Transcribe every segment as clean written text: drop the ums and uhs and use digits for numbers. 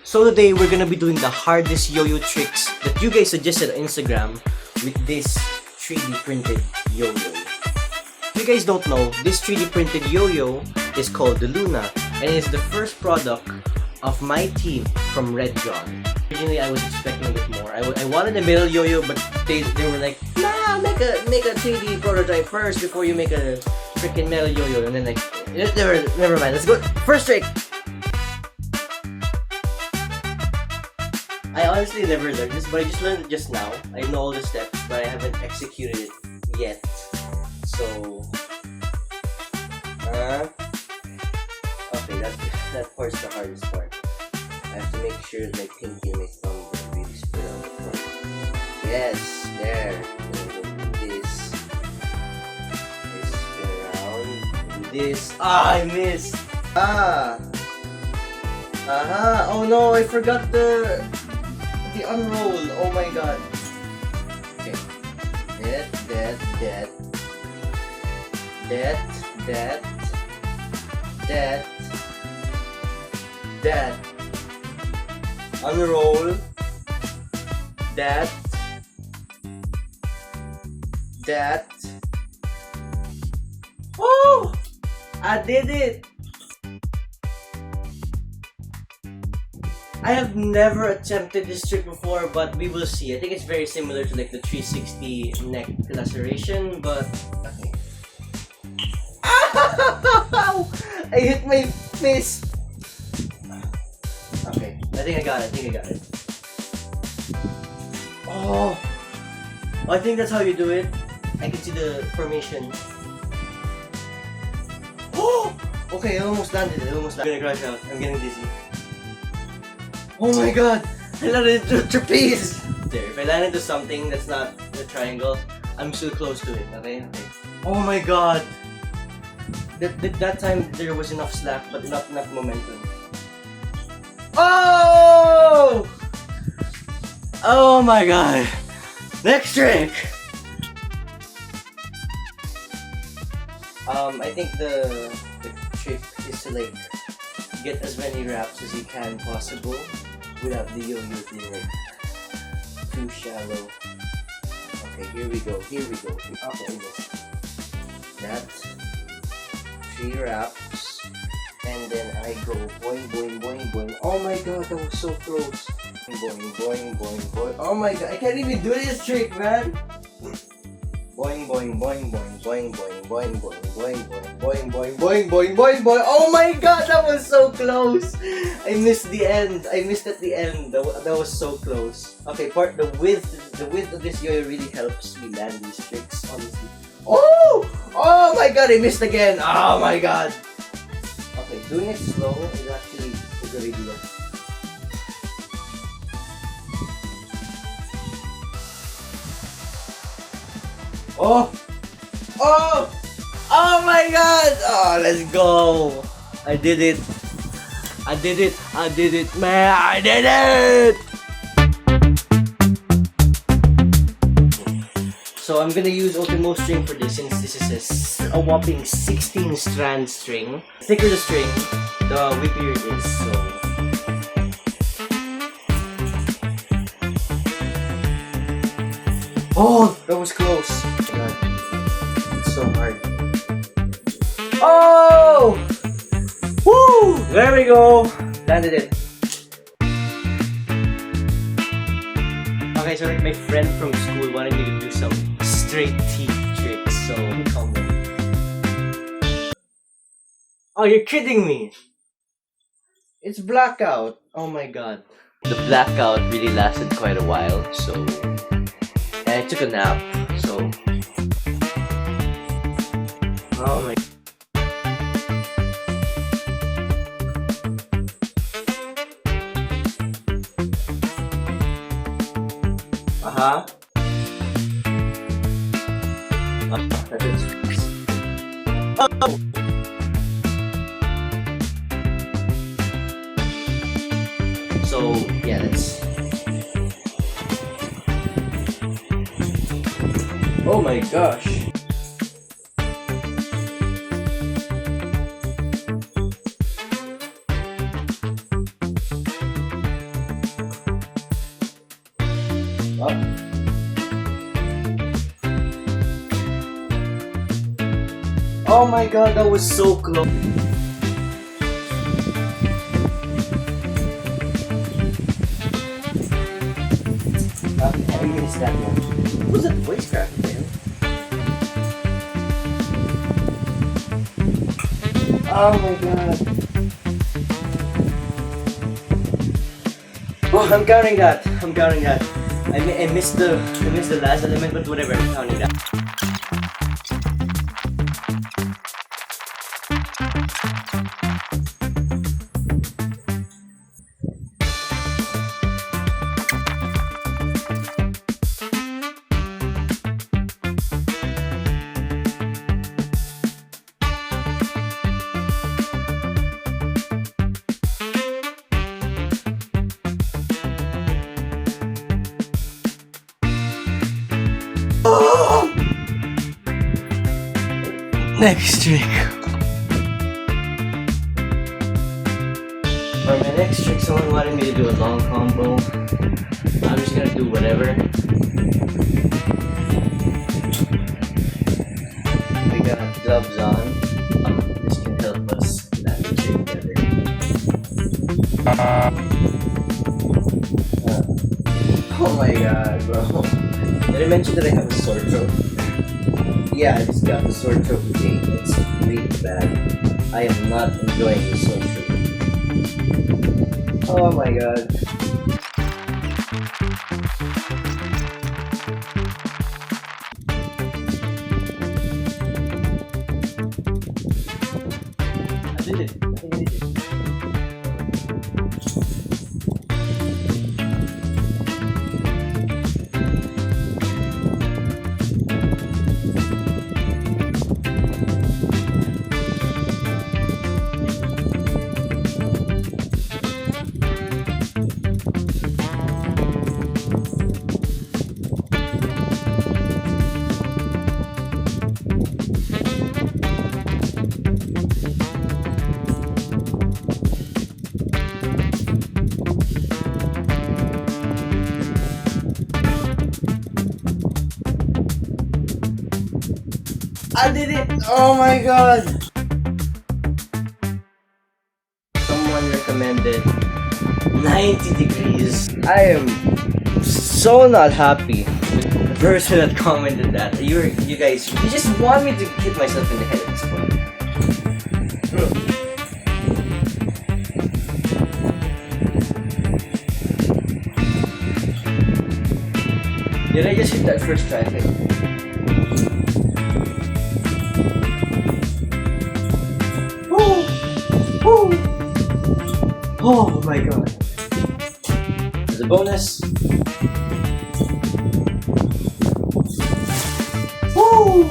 So today we're gonna be doing the hardest yo-yo tricks that you guys suggested on Instagram with this 3D printed yo-yo. If you guys don't know, this 3D printed yo-yo is called the Luna and it's the first product of my team from Red Jawn. Originally I was expecting a bit more. I wanted a metal yo-yo, but they were like, nah, make a 3D prototype first before you make a freaking metal yo-yo. And then like, never mind, let's go. First trick! I honestly never learned this, but I just learned it just now. I know all the steps, but I haven't executed it yet. So, okay, that part's the hardest part. I have to make sure my pinky and my thumb are really spread out the front. Yes, there. Do this. Spin around. Do this. Ah, I missed. Oh no, I forgot the unroll. Oh my god. Okay. That. Unroll. That. Oh! I did it! I have never attempted this trick before, but we will see. I think it's very similar to like the 360 neck laceration, but okay. Ow! I hit my face. Okay, I think I got it. Oh, I think that's how you do it. I can see the formation. Oh, okay, I almost landed it. I'm gonna crash out. I'm getting dizzy. Oh my god! I landed into a trapeze! There, if I land into something that's not a triangle, I'm still close to it, okay? Oh my god! That time there was enough slack, but not enough momentum. Oh! Oh my god! Next trick! I think the trick is to like get as many wraps as you can possible without the yo-yo being like too shallow. Okay, here we go. Okay, that 3 wraps, and then I go boing boing boing boing. Oh my god, that was so close. Boing boing boing boing. Oh my god, I can't even do this trick, man. Boing boing boing boing boing boing boing boing boing boing boing boing boing boing boing. Oh my god, that was so close. I missed the end. I missed at the end. That was so close. Okay, the width of this yo-yo really helps me land these tricks, honestly. Oh my god, I missed again. Oh my god. Okay, doing it slow is actually a good idea. Oh my god! Oh, let's go! I did it, man! I did it! So I'm gonna use Ultimo string for this, since this is a whopping 16 strand string. The thicker the string, the whippier it is, so... Oh, that was close. God, it's so hard. Oh! Woo! There we go. Landed it. Okay, so like my friend from school wanted me to do some straight teeth tricks, so come on. Oh, you're kidding me! It's blackout. Oh my god. The blackout really lasted quite a while, so... I took a nap, so... Oh my... That is... Oh! So, yeah, let's... Oh my gosh! Up. Oh my god, that was so close. I think it's that one. Who's that voice crack, man? Oh my god. Oh, I'm counting that. I'm counting that. I missed the last element, but whatever. I'm counting that. Next trick. For my next trick, someone wanted me to do a long combo. I'm just gonna do whatever. We got gloves on. This can help us land the trick together. Oh my god, bro. Did I mention that I have a sore throat? Yeah, I just got the sore throat today. It's really bad. I am not enjoying the sore throat. Oh my god. I did it. I think I did it. I did it! Oh my god! Someone recommended 90 degrees. I am so not happy with the person that commented that. You guys, you just want me to hit myself in the head at this point. Did I just hit that first try thing? Oh my god. As a bonus. Woo!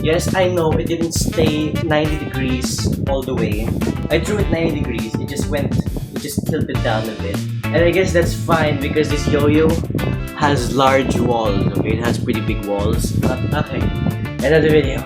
Yes, I know it didn't stay 90 degrees all the way. I drew it 90 degrees. It just tilted down a bit. And I guess that's fine because this yo-yo has large walls. Okay, it has pretty big walls. Okay, end of the video.